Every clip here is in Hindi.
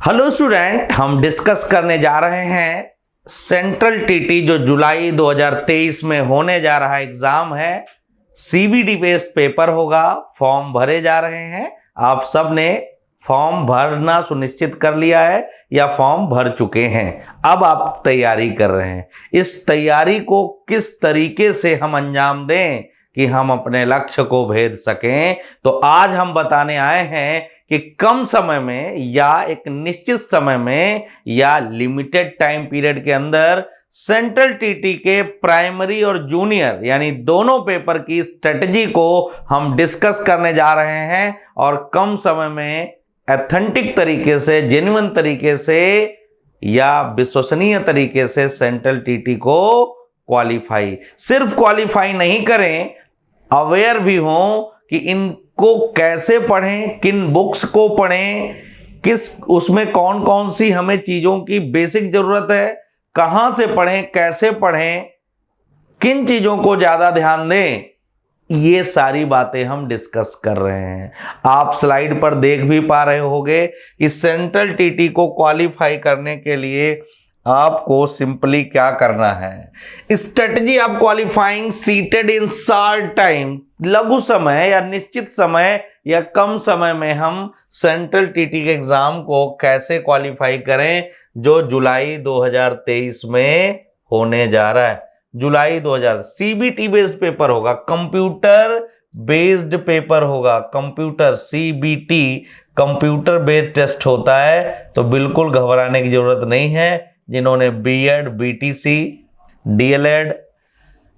हेलो स्टूडेंट, हम डिस्कस करने जा रहे हैं सेंट्रल टीटी जो जुलाई 2023 में होने जा रहा एग्जाम है। सीबीटी बेस्ड पेपर होगा। फॉर्म भरे जा रहे हैं। आप सब ने फॉर्म भरना सुनिश्चित कर लिया है या फॉर्म भर चुके हैं? अब आप तैयारी कर रहे हैं। इस तैयारी को किस तरीके से हम अंजाम दें कि हम अपने लक्ष्य को भेद सकें, तो आज हम बताने आए हैं कि कम समय में या एक निश्चित समय में या लिमिटेड टाइम पीरियड के अंदर सेंट्रल टीटी के प्राइमरी और जूनियर यानी दोनों पेपर की स्ट्रेटजी को हम डिस्कस करने जा रहे हैं और कम समय में एथेंटिक तरीके से, जेन्युइन तरीके से या विश्वसनीय तरीके से सेंट्रल टीटी को क्वालिफाई, सिर्फ क्वालिफाई नहीं करें, अवेयर भी हों कि इनको कैसे पढ़ें, किन बुक्स को पढ़ें, किस उसमें कौन कौन सी हमें चीज़ों की बेसिक ज़रूरत है, कहाँ से पढ़ें, कैसे पढ़ें, किन चीज़ों को ज़्यादा ध्यान दें, ये सारी बातें हम डिस्कस कर रहे हैं। आप स्लाइड पर देख भी पा रहे होंगे कि सेंट्रल टीटी को क्वालिफाई करने के लिए आपको सिंपली क्या करना है। Strategy of qualifying seated in short time, लघु समय या निश्चित समय या कम समय में हम सेंट्रल टीटी के एग्जाम को कैसे क्वालिफाई करें जो जुलाई 2023 में होने जा रहा है। जुलाई 2000 सीबीटी बेस्ड पेपर होगा, कंप्यूटर बेस्ड पेपर होगा। Computer CBT computer based test होता है, तो बिल्कुल घबराने की जरूरत नहीं है। जिन्होंने बीएड, बीटीसी, डीएलएड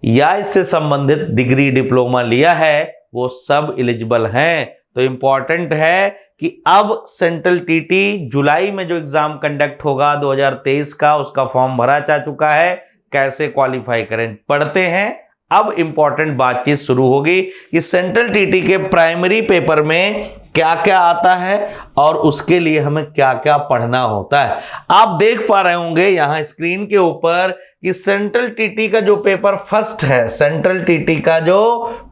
या इससे संबंधित डिग्री, डिप्लोमा लिया है वो सब एलिजिबल हैं। तो इंपॉर्टेंट है कि अब सेंट्रल टीटी जुलाई में जो एग्जाम कंडक्ट होगा 2023 का, उसका फॉर्म भरा जा चुका है। कैसे क्वालिफाई करें, पढ़ते हैं। अब इंपॉर्टेंट बातचीत शुरू होगी कि सेंट्रल टीटी के प्राइमरी पेपर में क्या क्या आता है और उसके लिए हमें क्या क्या पढ़ना होता है। आप देख पा रहे होंगे यहां स्क्रीन के ऊपर कि सेंट्रल टीटी का जो पेपर फर्स्ट है, सेंट्रल टीटी का जो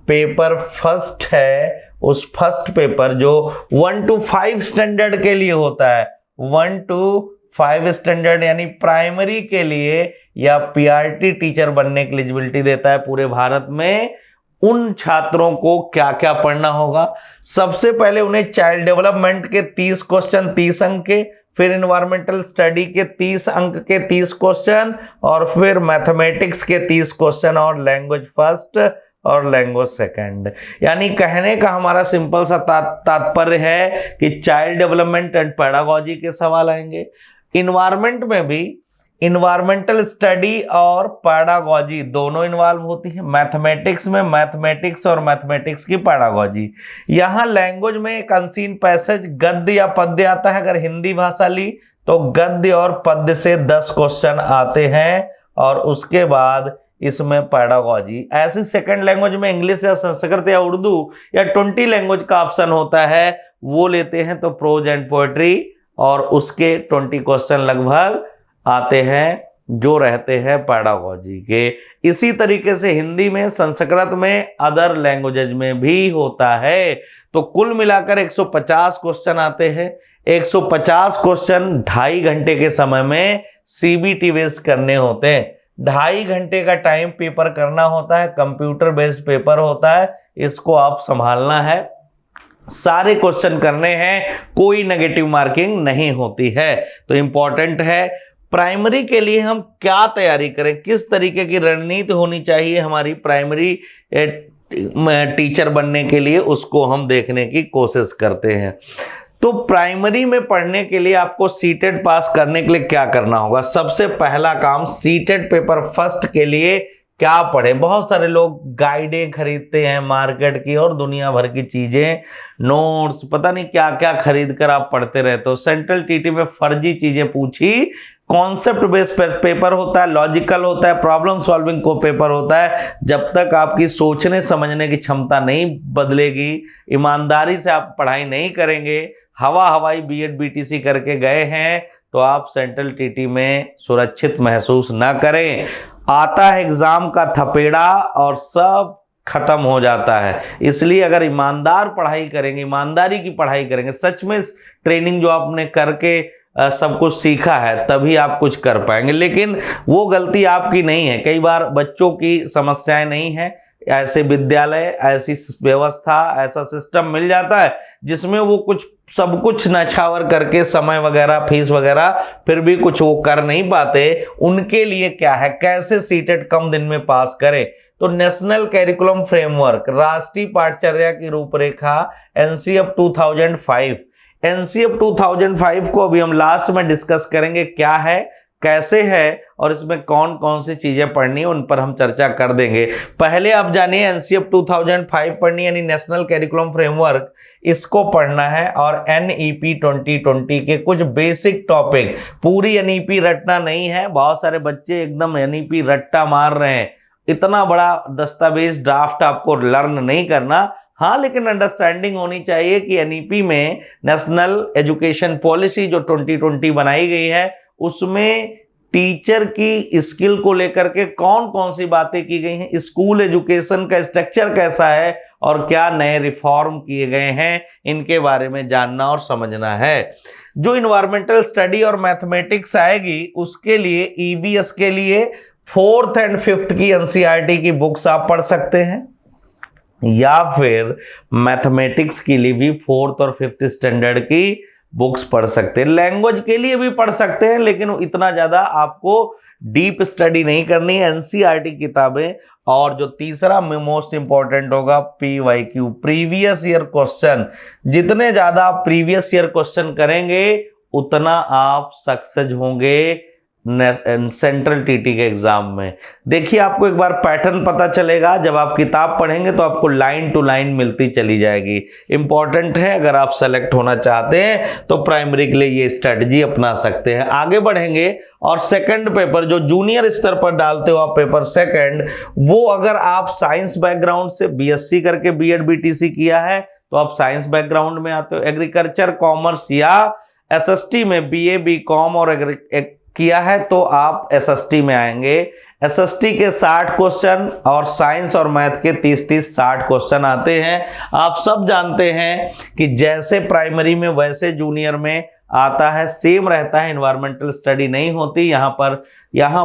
पेपर फर्स्ट है, उस फर्स्ट पेपर जो 1 to 5 स्टैंडर्ड के लिए होता है, 1 to 5 स्टैंडर्ड यानी प्राइमरी के लिए या पीआरटी टीचर बनने की एलिजिबिलिटी देता है पूरे भारत में। उन छात्रों को क्या क्या पढ़ना होगा? सबसे पहले उन्हें चाइल्ड डेवलपमेंट के 30 क्वेश्चन 30 अंक के, फिर एनवायरमेंटल स्टडी के 30 अंक के 30 क्वेश्चन, और फिर मैथमेटिक्स के 30 क्वेश्चन और लैंग्वेज फर्स्ट और लैंग्वेज सेकंड। यानी कहने का हमारा सिंपल सा तात्पर्य है कि चाइल्ड डेवलपमेंट एंड पेडागोजी के सवाल आएंगे। इन्वायरमेंट में भी इन्वायरमेंटल स्टडी और पेडागोजी दोनों इन्वॉल्व होती है। मैथमेटिक्स में मैथमेटिक्स और मैथमेटिक्स की पेडागोजी। यहाँ लैंग्वेज में एक अनसीन पैसेज गद्य या पद्य आता है। अगर हिंदी भाषा ली तो गद्य और पद्य से 10 क्वेश्चन आते हैं और उसके बाद इसमें पेडागोजी। ऐसी सेकंड लैंग्वेज में इंग्लिश या संस्कृत या उर्दू या 20 लैंग्वेज का ऑप्शन होता है, वो लेते हैं तो प्रोज एंड पोएट्री, और उसके 20 क्वेश्चन लगभग आते हैं जो रहते हैं पेडागोजी के। इसी तरीके से हिंदी में, संस्कृत में, अदर लैंग्वेजेज में भी होता है। तो कुल मिलाकर 150 क्वेश्चन आते हैं। 150 क्वेश्चन 2.5 घंटे के समय में सीबीटी बेस्ड करने होते हैं। 2.5 घंटे का टाइम पेपर करना होता है। कंप्यूटर बेस्ड पेपर होता है, इसको आप संभालना है। सारे क्वेश्चन करने हैं, कोई नेगेटिव मार्किंग नहीं होती है। तो इंपॉर्टेंट है प्राइमरी के लिए हम क्या तैयारी करें, किस तरीके की रणनीति होनी चाहिए हमारी प्राइमरी टीचर बनने के लिए, उसको हम देखने की कोशिश करते हैं। तो प्राइमरी में पढ़ने के लिए आपको सीटेड पास करने के लिए क्या करना होगा? सबसे पहला काम, सीटेड पेपर फर्स्ट के लिए क्या पढ़ें। बहुत सारे लोग गाइडें खरीदते हैं मार्केट की और दुनिया भर की चीजें, नोट्स, पता नहीं क्या क्या खरीद कर आप पढ़ते रहते हो। सेंट्रल टीटी में फर्जी चीजें पूछी। कॉन्सेप्ट बेस्ड पेपर होता है, लॉजिकल होता है, प्रॉब्लम सॉल्विंग को पेपर होता है। जब तक आपकी सोचने समझने की क्षमता नहीं बदलेगी, ईमानदारी से आप पढ़ाई नहीं करेंगे, हवाई बीएड बीटीसी करके गए हैं, तो आप सेंट्रल टीटी में सुरक्षित महसूस ना करें। आता है एग्जाम का थपेड़ा और सब खत्म हो जाता है। इसलिए अगर ईमानदार पढ़ाई करेंगे, ईमानदारी की पढ़ाई करेंगे, सच में ट्रेनिंग जो आपने करके सब कुछ सीखा है तभी आप कुछ कर पाएंगे, लेकिन वो गलती आपकी नहीं है। कई बार बच्चों की समस्याएं नहीं है, ऐसे विद्यालय, ऐसी व्यवस्था, ऐसा सिस्टम मिल जाता है जिसमें वो कुछ सब कुछ नछावर करके समय वगैरह, फीस वगैरह, फिर भी कुछ वो कर नहीं पाते। उनके लिए क्या है, कैसे सीटेट कम दिन में पास करें। तो नेशनल कैरिकुलम फ्रेमवर्क, राष्ट्रीय पाठचर्या की रूपरेखा, एनसीएफ 2005, एनसीएफ 2005 को अभी हम लास्ट में डिस्कस करेंगे क्या है, कैसे है और इसमें कौन कौन सी चीजें पढ़नी है, उन पर हम चर्चा कर देंगे। पहले आप जानिए एनसीएफ 2005 पढ़नी यानी नेशनल कैरिकुलम फ्रेमवर्क, इसको पढ़ना है और एनईपी 2020 के कुछ बेसिक टॉपिक, पूरी एनईपी रटना नहीं है। बहुत सारे बच्चे एकदम एनईपी रट्टा मार रहे हैं, इतना बड़ा दस्तावेज ड्राफ्ट आपको लर्न नहीं करना। हाँ, लेकिन अंडरस्टैंडिंग होनी चाहिए कि एनईपी में नेशनल एजुकेशन पॉलिसी जो 2020 बनाई गई है उसमें टीचर की स्किल को लेकर के कौन कौन सी बातें की गई हैं, स्कूल एजुकेशन का स्ट्रक्चर कैसा है और क्या नए रिफॉर्म किए गए हैं, इनके बारे में जानना और समझना है। जो इन्वायरमेंटल स्टडी और मैथमेटिक्स आएगी उसके लिए ईवीएस के लिए 4th और 5th की एनसीईआरटी की बुक्स आप पढ़ सकते हैं, या फिर मैथमेटिक्स के लिए भी 4th और 5th स्टैंडर्ड की बुक्स पढ़ सकते हैं। लैंग्वेज के लिए भी पढ़ सकते हैं, लेकिन इतना ज्यादा आपको डीप स्टडी नहीं करनी है, एनसीईआरटी किताबें। और जो तीसरा मोस्ट इंपॉर्टेंट होगा पीवाईक्यू, प्रीवियस ईयर क्वेश्चन। जितने ज्यादा आप प्रीवियस ईयर क्वेश्चन करेंगे उतना आप सक्सेस होंगे सेंट्रल टीटी के एग्जाम में। देखिए, आपको एक बार पैटर्न पता चलेगा, जब आप किताब पढ़ेंगे तो आपको लाइन टू लाइन मिलती चली जाएगी। इंपॉर्टेंट है, अगर आप सेलेक्ट होना चाहते हैं तो प्राइमरी के लिए ये स्ट्रेटजी अपना सकते हैं। आगे बढ़ेंगे और सेकंड पेपर जो जूनियर स्तर पर डालते हो आप पेपर सेकंड, वो अगर आप साइंस बैकग्राउंड से बीएससी करके बीएड बीटीसी किया है तो आप साइंस बैकग्राउंड में आते हो। एग्रीकल्चर, कॉमर्स या एसएसटी में बीए बीकॉम और किया है तो आप एसएसटी में आएंगे। एसएसटी के 60 क्वेश्चन और साइंस और मैथ के 30-30-60 क्वेश्चन आते हैं। आप सब जानते हैं कि जैसे प्राइमरी में वैसे जूनियर में आता है, सेम रहता है। एनवायरमेंटल स्टडी नहीं होती यहाँ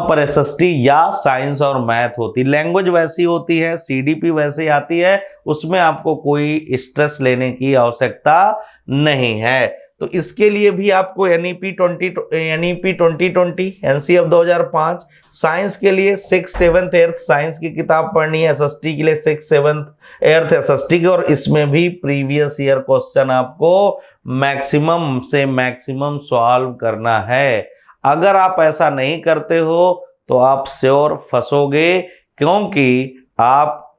पर एसएसटी या साइंस और मैथ होती। लैंग्वेज वैसी होती है, सीडीपी वैसे आती है, उसमें आपको कोई स्ट्रेस लेने की आवश्यकता नहीं है। तो इसके लिए भी आपको एनईपी 2020, एनसीएफ 2005, साइंस के लिए 6th, 7th, 8th साइंस की किताब पढ़नी है, एसएसटी के लिए 6th, 7th, 8th एसएसटी की, और इसमें भी प्रीवियस ईयर क्वेश्चन आपको मैक्सिमम से मैक्सिमम सॉल्व करना है। अगर आप ऐसा नहीं करते हो तो आप श्योर फंसोगे, क्योंकि आप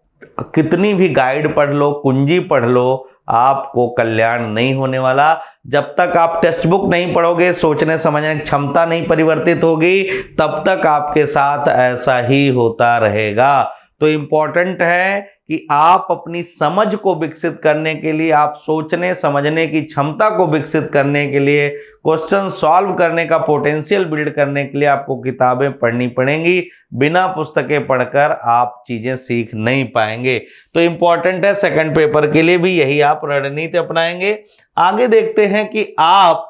कितनी भी गाइड पढ़ लो, कुंजी पढ़ लो, आपको कल्याण नहीं होने वाला। जब तक आप टेक्स्ट बुक नहीं पढ़ोगे, सोचने समझने की क्षमता नहीं परिवर्तित होगी, तब तक आपके साथ ऐसा ही होता रहेगा। तो इंपॉर्टेंट है कि आप अपनी समझ को विकसित करने के लिए, आप सोचने समझने की क्षमता को विकसित करने के लिए, क्वेश्चन सॉल्व करने का पोटेंशियल बिल्ड करने के लिए आपको किताबें पढ़नी पड़ेंगी। बिना पुस्तकें पढ़कर आप चीजें सीख नहीं पाएंगे। तो इंपॉर्टेंट है, सेकंड पेपर के लिए भी यही आप रणनीति अपनाएंगे। आगे देखते हैं कि आप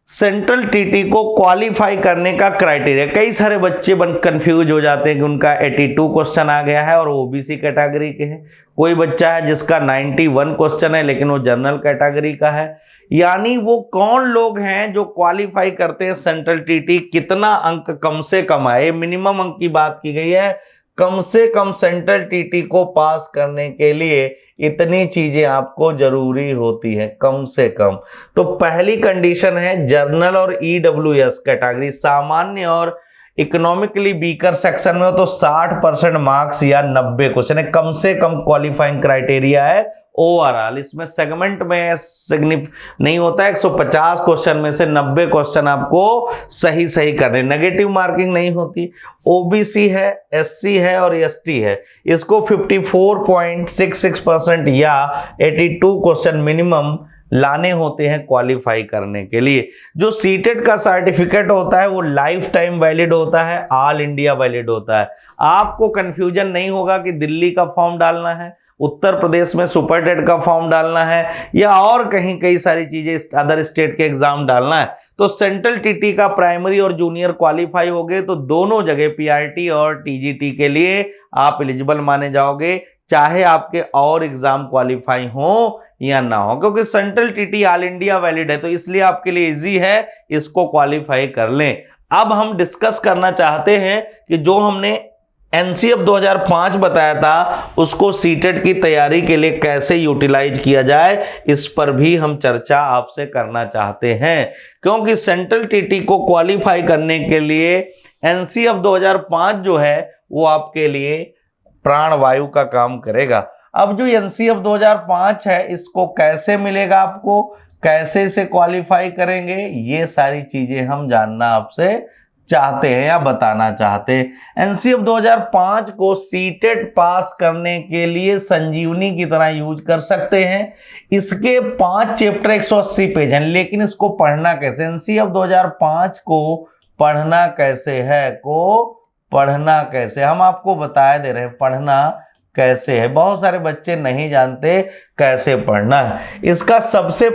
सेंट्रल टीटी को क्वालिफाई करने का क्राइटेरिया। कई सारे बच्चे कंफ्यूज हो जाते हैं कि उनका 82 क्वेश्चन आ गया है और ओबीसी कैटेगरी के हैं, कोई बच्चा है जिसका 91 क्वेश्चन है लेकिन वो जनरल कैटेगरी का है। यानी वो कौन लोग हैं जो क्वालिफाई करते हैं सेंट्रल टीटी, कितना अंक कम से कम आए, मिनिमम अंक की बात की गई है। कम से कम सेंट्रल टीटी को पास करने के लिए इतनी चीजें आपको जरूरी होती है, कम से कम। तो पहली कंडीशन है जनरल और ईडब्ल्यूएस कैटेगरी, सामान्य और इकोनॉमिकली वीकर सेक्शन में हो तो 60% मार्क्स या 90 क्वेश्चन है, कम से कम क्वालिफाइंग क्राइटेरिया है। ओवरऑल इसमें सेगमेंट में नहीं होता है, 150 क्वेश्चन में से 90 क्वेश्चन आपको सही करने, नेगेटिव मार्किंग नहीं होती। ओबीसी है, एससी है और एसटी है, इसको 54.66% या 82 क्वेश्चन मिनिमम लाने होते हैं क्वालिफाई करने के लिए। जो सीटेट का सर्टिफिकेट होता है वो लाइफ टाइम वैलिड होता है, ऑल इंडिया वैलिड होता है। आपको कंफ्यूजन नहीं होगा कि दिल्ली का फॉर्म डालना है, उत्तर प्रदेश में सुपरटेट का फॉर्म डालना है या और कहीं कई सारी चीजें अदर स्टेट के एग्जाम डालना है। तो सेंट्रल टीटी का प्राइमरी और जूनियर क्वालिफाई हो गए तो दोनोल जगह पीआरटी और टीजीटी के लिए आप एलिजिबल माने जाओगे, चाहे आपके और एग्जाम क्वालिफाई हो या ना हो, क्योंकि central TT all India valid है तो इसलिए आपके लिए इजी है, इसको क्वालिफाई कर लें। अब हम डिस्कस करना चाहते हैं कि जो हमने एनसीएफ 2005 बताया था उसको सीटेट की तैयारी के लिए कैसे यूटिलाइज किया जाए, इस पर भी हम चर्चा आपसे करना चाहते हैं, क्योंकि सेंट्रल टीटी को क्वालिफाई करने के लिए एनसीएफ 2005 जो है वो आपके लिए प्राणवायु का काम करेगा। अब जो एनसीएफ 2005 है इसको कैसे मिलेगा, आपको कैसे से क्वालिफाई करेंगे, ये सारी चीजें हम जानना आपसे चाहते हैं या बताना चाहते हैं। एनसीएफ 2005 को सीटेट पास करने के लिए संजीवनी की तरह यूज कर सकते हैं। इसके 5 चैप्टर 180 पेज हैं, लेकिन इसको पढ़ना कैसे, एनसीएफ 2005 को पढ़ना कैसे है, पढ़ना कैसे हम आपको बता दे रहे हैं, पढ़ना कैसे है। बहुत सारे बच्चे नहीं जानते कैसे पढ़ना है। इसका सबसे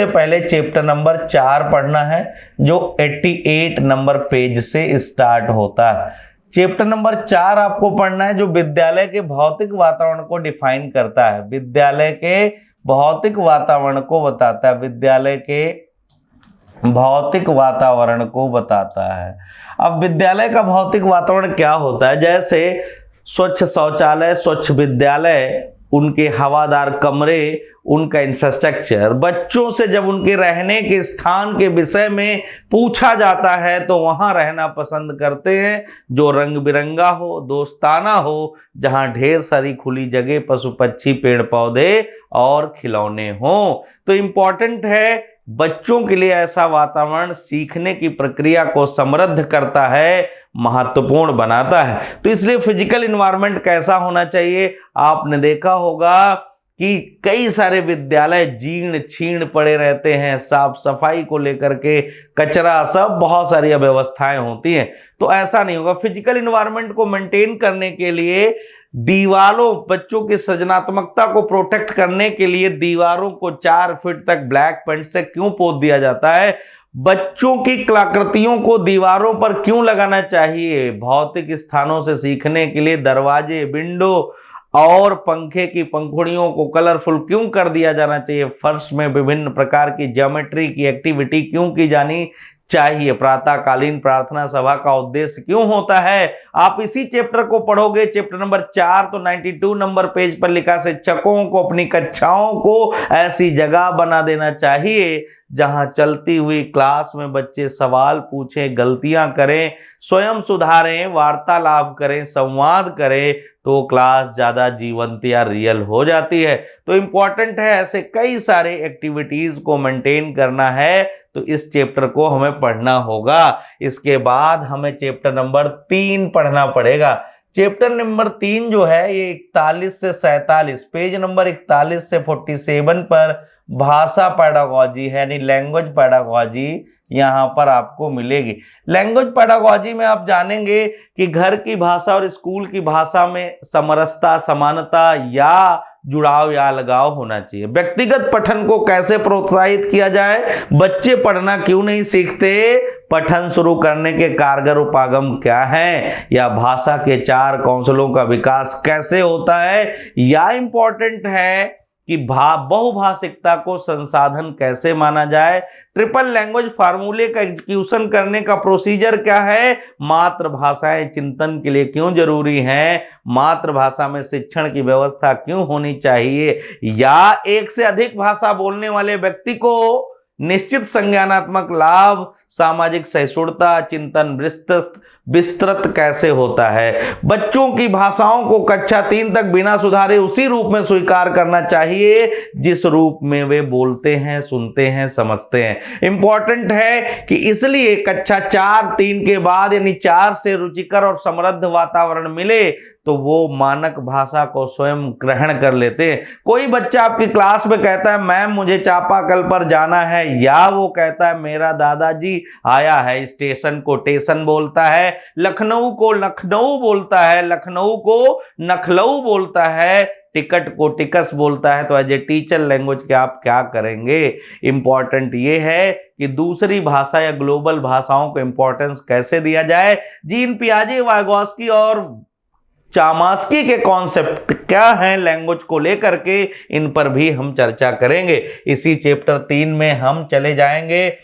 पहले चैप्टर नंबर 4 पढ़ना है जो 88 नंबर पेज से स्टार्ट होता है। चैप्टर नंबर 4 आपको पढ़ना है जो विद्यालय के भौतिक वातावरण को डिफाइन करता है, विद्यालय के भौतिक वातावरण को बताता है, विद्यालय के भौतिक वातावरण को बताता है। अब विद्यालय का भौतिक वातावरण क्या होता है, जैसे स्वच्छ शौचालय, स्वच्छ विद्यालय, उनके हवादार कमरे, उनका इंफ्रास्ट्रक्चर। बच्चों से जब उनके रहने के स्थान के विषय में पूछा जाता है तो वहां रहना पसंद करते हैं जो रंग बिरंगा हो, दोस्ताना हो, जहां ढेर सारी खुली जगह, पशु पक्षी, पेड़ पौधे और खिलौने हों। तो इंपॉर्टेंट है बच्चों के लिए ऐसा वातावरण सीखने की प्रक्रिया को समृद्ध करता है, महत्वपूर्ण बनाता है। तो इसलिए फिजिकल एनवायरनमेंट कैसा होना चाहिए, आपने देखा होगा कि कई सारे विद्यालय जीर्ण छीर्ण पड़े रहते हैं, साफ सफाई को लेकर के कचरा, सब बहुत सारी अव्यवस्थाएं होती हैं। तो ऐसा नहीं होगा। फिजिकल एनवायरनमेंट को मेंटेन करने के लिए दीवारों, बच्चों की सृजनात्मकता को प्रोटेक्ट करने के लिए दीवारों को 4 फीट तक ब्लैक पेंट से क्यों पोत दिया जाता है, बच्चों की कलाकृतियों को दीवारों पर क्यों लगाना चाहिए, भौतिक स्थानों से सीखने के लिए दरवाजे, विंडो और पंखे की पंखुड़ियों को कलरफुल क्यों कर दिया जाना चाहिए, फर्श में विभिन्न प्रकार की ज्योमेट्री की एक्टिविटी क्यों की जानी चाहिए, प्रातःकालीन प्रार्थना सभा का उद्देश्य क्यों होता है। आप इसी चैप्टर को पढ़ोगे, चैप्टर नंबर 4, तो 92 नंबर पेज पर लिखा, शिक्षकों को अपनी कक्षाओं को ऐसी जगह बना देना चाहिए जहां चलती हुई क्लास में बच्चे सवाल पूछें, गलतियां करें, स्वयं सुधारें, वार्तालाप करें, संवाद करें, तो क्लास ज्यादा जीवंत या रियल हो जाती है। तो इंपॉर्टेंट है ऐसे कई सारे एक्टिविटीज को मेंटेन करना है, तो इस चैप्टर को हमें पढ़ना होगा। इसके बाद हमें चैप्टर नंबर 3 पढ़ना पड़ेगा। चैप्टर नंबर 3 जो है ये 41 से 47, पेज नंबर 41 से 47 पर भाषा पेडागोजी है, यानी लैंग्वेज पेडागोजी यहाँ पर आपको मिलेगी। लैंग्वेज पेडागोजी में आप जानेंगे कि घर की भाषा और स्कूल की भाषा में समरसता, समानता या जुड़ाव या लगाव होना चाहिए। व्यक्तिगत पठन को कैसे प्रोत्साहित किया जाए, बच्चे पढ़ना क्यों नहीं सीखते, पठन शुरू करने के कारगर उपागम क्या हैं, या भाषा के 4 कौशलों का विकास कैसे होता है, या इंपॉर्टेंट है कि बहुभाषिकता को संसाधन कैसे माना जाए, ट्रिपल लैंग्वेज फार्मूले का एग्जीक्यूशन करने का प्रोसीजर क्या है, मातृभाषाएं चिंतन के लिए क्यों जरूरी हैं, मातृभाषा में शिक्षण की व्यवस्था क्यों होनी चाहिए, या एक से अधिक भाषा बोलने वाले व्यक्ति को निश्चित संज्ञानात्मक लाभ, सामाजिक सहिष्णुता, चिंतन विस्तृत कैसे होता है। बच्चों की भाषाओं को कक्षा 3 तक बिना सुधारे उसी रूप में स्वीकार करना चाहिए जिस रूप में वे बोलते हैं, सुनते हैं, समझते हैं। इंपॉर्टेंट है कि इसलिए कक्षा 4-3 के बाद यानी 4 से रुचिकर और समृद्ध वातावरण मिले तो वो मानक भाषा को स्वयं ग्रहण कर लेते हैं। कोई बच्चा आपकी क्लास में कहता है मैम मुझे चापाकल पर जाना है, या वो कहता है मेरा दादाजी आया है, स्टेशन को टेशन बोलता है, लखनऊ को लखनऊ बोलता है, लखनऊ को नखलऊ बोलता है, टिकट को टिकस बोलता है, तो एज ए टीचर लैंग्वेज के आप क्या करेंगे। इंपॉर्टेंट ये है कि दूसरी भाषा या ग्लोबल भाषाओं को इंपॉर्टेंस कैसे दिया जाए। जीन पियाजे, वाइगोस्की और चामास्की के कॉन्सेप्ट क्या हैं लैंग्वेज को लेकर के, इन पर भी हम चर्चा करेंगे। इसी चैप्टर 3 में हम चले जाएंगे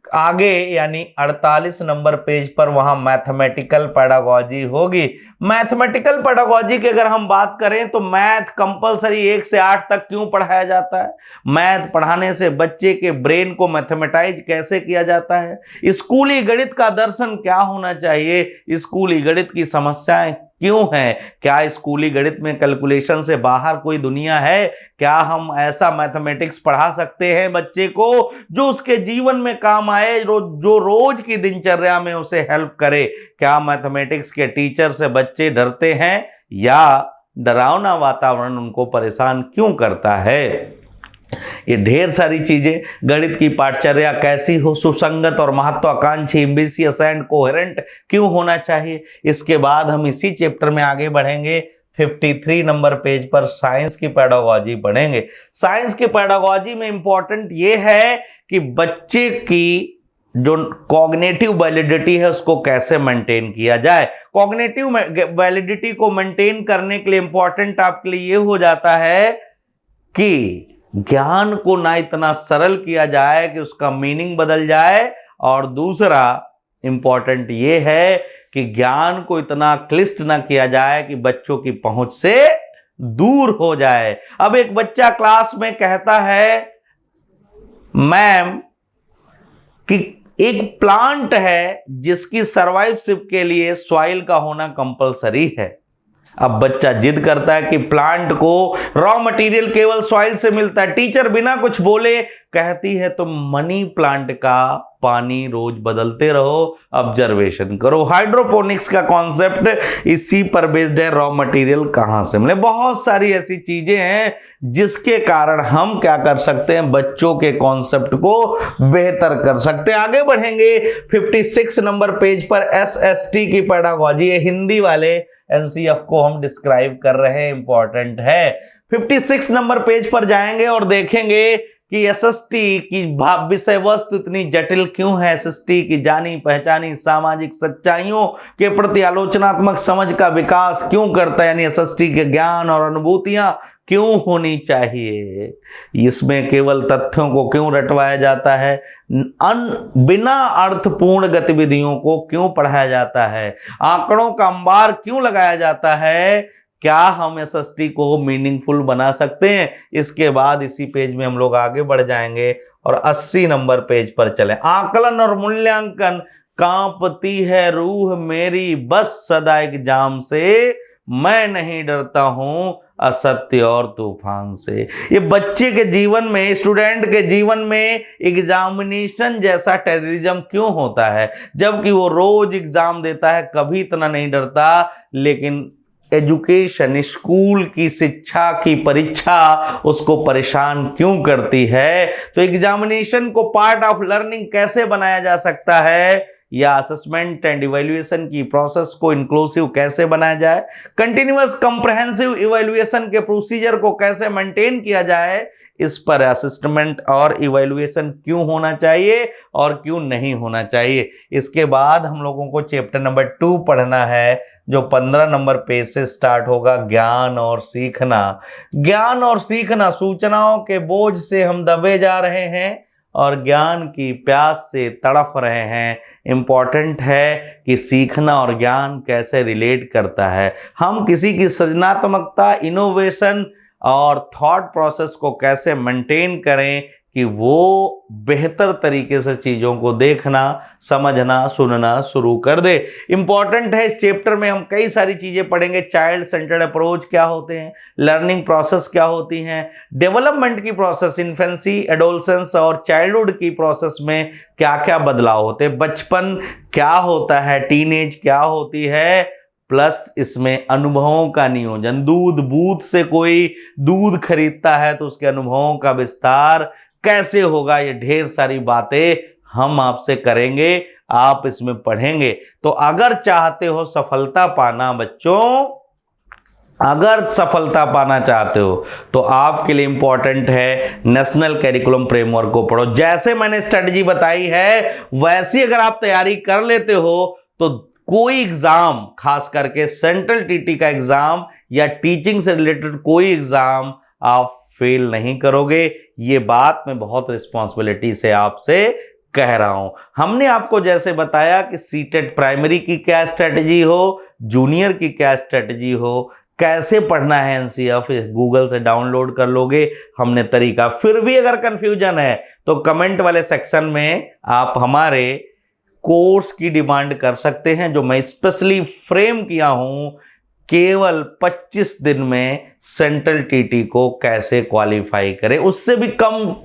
आगे, यानी 48 नंबर पेज पर, वहां मैथमेटिकल पेडागोजी होगी। मैथमेटिकल पेडागोजी की अगर हम बात करें तो मैथ कंपलसरी 1 से 8 तक क्यों पढ़ाया जाता है, मैथ पढ़ाने से बच्चे के ब्रेन को मैथमेटाइज कैसे किया जाता है, स्कूली गणित का दर्शन क्या होना चाहिए, स्कूली गणित की समस्याएं क्यों है, क्या स्कूली गणित में कैलकुलेशन से बाहर कोई दुनिया है, क्या हम ऐसा मैथमेटिक्स पढ़ा सकते हैं बच्चे को जो उसके जीवन में काम आए, जो रोज की दिनचर्या में उसे हेल्प करे। क्या मैथमेटिक्स के टीचर से बच्चे डरते हैं या डरावना वातावरण उनको परेशान क्यों करता है। ये ढेर सारी चीजें, गणित की पाठचर्या कैसी हो, सुसंगत और महत्वाकांक्षी, एम्बिशियस एंड कोहेरेंट क्यों होना चाहिए। इसके बाद हम इसी चैप्टर में आगे बढ़ेंगे, 53 नंबर पेज पर साइंस की पेडागोजी पढ़ेंगे। साइंस की पेडागोजी में इंपॉर्टेंट ये है कि बच्चे की जो कॉग्निटिव वैलिडिटी है उसको कैसे मेंटेन किया जाए। कॉग्निटिव वैलिडिटी को मेंटेन करने के लिए इंपॉर्टेंट आपके लिए ये हो जाता है कि ज्ञान को ना इतना सरल किया जाए कि उसका मीनिंग बदल जाए, और दूसरा इंपॉर्टेंट ये है कि ज्ञान को इतना क्लिष्ट ना किया जाए कि बच्चों की पहुंच से दूर हो जाए। अब एक बच्चा क्लास में कहता है मैम कि एक प्लांट है जिसकी सर्वाइवशिप के लिए सॉइल का होना कंपलसरी है। अब बच्चा जिद करता है कि प्लांट को रॉ मटेरियल केवल सॉइल से मिलता है। टीचर बिना कुछ बोले कहती है तो मनी प्लांट का पानी रोज बदलते रहो, ऑब्जर्वेशन करो। हाइड्रोपोनिक्स का कॉन्सेप्ट इसी पर बेस्ड है, रॉ मटेरियल कहां से मिले। बहुत सारी ऐसी चीजें हैं जिसके कारण हम क्या कर सकते हैं, बच्चों के कॉन्सेप्ट को बेहतर कर सकते हैं। आगे बढ़ेंगे 56 नंबर पेज पर एसएसटी की पेडागोजी है। हिंदी वाले एनसीएफ को हम डिस्क्राइब कर रहे हैं, इंपॉर्टेंट है। 56 नंबर पेज पर जाएंगे और देखेंगे कि एसएसटी की विषय वस्तु इतनी जटिल क्यों है। एसएसटी की जानी पहचानी सामाजिक सच्चाइयों के प्रति आलोचनात्मक समझ का विकास क्यों करता है, यानी एसएसटी के ज्ञान और अनुभूतियां क्यों होनी चाहिए। इसमें केवल तथ्यों को क्यों रटवाया जाता है, बिना अर्थपूर्ण गतिविधियों को क्यों पढ़ाया जाता है, आंकड़ों का अंबार क्यों लगाया जाता है, क्या हम एसएसटी को मीनिंगफुल बना सकते हैं। इसके बाद इसी पेज में हम लोग आगे बढ़ जाएंगे और 80 नंबर पेज पर चले। आकलन और मूल्यांकन, कांपती है रूह मेरी बस सदा एग्जाम से, मैं नहीं डरता हूं असत्य और तूफान से। ये बच्चे के जीवन में, स्टूडेंट के जीवन में एग्जामिनेशन जैसा टेररिज्म क्यों होता है, जबकि वो रोज एग्जाम देता है, कभी इतना नहीं डरता। लेकिन एजुकेशन, स्कूल की शिक्षा की परीक्षा उसको परेशान क्यों करती है। तो एग्जामिनेशन को पार्ट ऑफ लर्निंग कैसे बनाया जा सकता है, या असेसमेंट एंड इवैल्यूएशन की प्रोसेस को इंक्लूसिव कैसे बनाया जाए, कंटिन्यूअस कंप्रहेंसिव इवैल्यूएशन के प्रोसीजर को कैसे मेंटेन किया जाए, इस पर असेसमेंट और इवैल्यूएशन क्यों होना चाहिए और क्यों नहीं होना चाहिए। इसके बाद हम लोगों को चैप्टर नंबर 2 पढ़ना है, जो 15 नंबर पेज से स्टार्ट होगा, ज्ञान और सीखना। ज्ञान और सीखना, सूचनाओं के बोझ से हम दबे जा रहे हैं और ज्ञान की प्यास से तड़फ रहे हैं। इंपॉर्टेंट है कि सीखना और ज्ञान कैसे रिलेट करता है, हम किसी की सृजनात्मकता, इनोवेशन और थॉट प्रोसेस को कैसे मेंटेन करें कि वो बेहतर तरीके से चीज़ों को देखना, समझना, सुनना शुरू कर दे। इंपॉर्टेंट है, इस चैप्टर में हम कई सारी चीज़ें पढ़ेंगे। चाइल्ड सेंटर्ड अप्रोच क्या होते हैं, लर्निंग प्रोसेस क्या होती हैं, डेवलपमेंट की प्रोसेस, इन्फेंसी, एडोलसेंस और चाइल्डहुड की प्रोसेस में क्या क्या बदलाव होते हैं, बचपन क्या होता है, टीनेज क्या होती है, प्लस इसमें अनुभवों का नियोजन। दूध बूथ से कोई दूध खरीदता है तो उसके अनुभवों का विस्तार कैसे होगा, ये ढेर सारी बातें हम आपसे करेंगे, आप इसमें पढ़ेंगे। तो अगर चाहते हो सफलता पाना बच्चों, अगर सफलता पाना चाहते हो तो आपके लिए इंपॉर्टेंट है नेशनल करिकुलम फ्रेमवर्क को पढ़ो। जैसे मैंने स्ट्रेटजी बताई है वैसी अगर आप तैयारी कर लेते हो तो कोई एग्जाम, खास करके सेंट्रल टीटी का एग्जाम या टीचिंग से रिलेटेड कोई एग्जाम आप फेल नहीं करोगे। ये बात मैं बहुत रिस्पॉन्सिबिलिटी से आपसे कह रहा हूं। हमने आपको जैसे बताया कि सीटेट प्राइमरी की क्या स्ट्रेटजी हो, जूनियर की क्या स्ट्रेटजी हो, कैसे पढ़ना है एनसीएफ, गूगल से डाउनलोड कर लोगे, हमने तरीका। फिर भी अगर कंफ्यूजन है तो कमेंट वाले सेक्शन में आप हमारे कोर्स की डिमांड कर सकते हैं, जो मैं स्पेशली फ्रेम किया हूं केवल 25 दिन में सेंट्रल टीटी को कैसे क्वालिफाई करें। उससे भी कम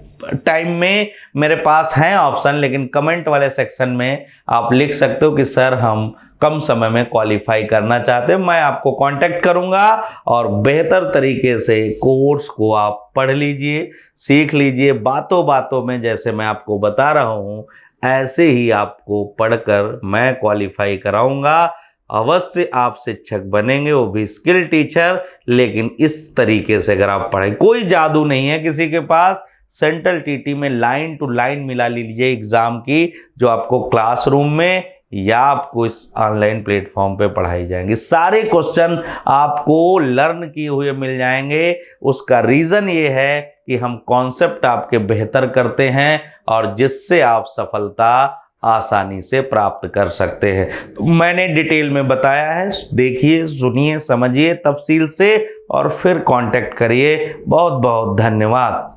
टाइम में मेरे पास हैं ऑप्शन, लेकिन कमेंट वाले सेक्शन में आप लिख सकते हो कि सर हम कम समय में क्वालिफाई करना चाहते हैं। मैं आपको कांटेक्ट करूंगा और बेहतर तरीके से कोर्स को आप पढ़ लीजिए, सीख लीजिए। बातों बातों में जैसे मैं आपको बता रहा हूं ऐसे ही आपको पढ़कर मैं क्वालिफाई कराऊंगा। अवश्य आप शिक्षक बनेंगे, वो भी स्किल टीचर, लेकिन इस तरीके से अगर आप पढ़ें। कोई जादू नहीं है किसी के पास। सेंट्रल टीटी में लाइन टू लाइन मिला लीजिए एग्जाम की, जो आपको क्लासरूम में या आपको इस ऑनलाइन प्लेटफॉर्म पे पढ़ाई जाएंगी। सारे क्वेश्चन आपको लर्न किए हुए मिल जाएंगे। उसका रीजन ये है कि हम कॉन्सेप्ट आपके बेहतर करते हैं और जिससे आप सफलता आसानी से प्राप्त कर सकते हैं। तो मैंने डिटेल में बताया है, देखिए, सुनिए, समझिए तफसील से और फिर कांटेक्ट करिए। बहुत बहुत धन्यवाद।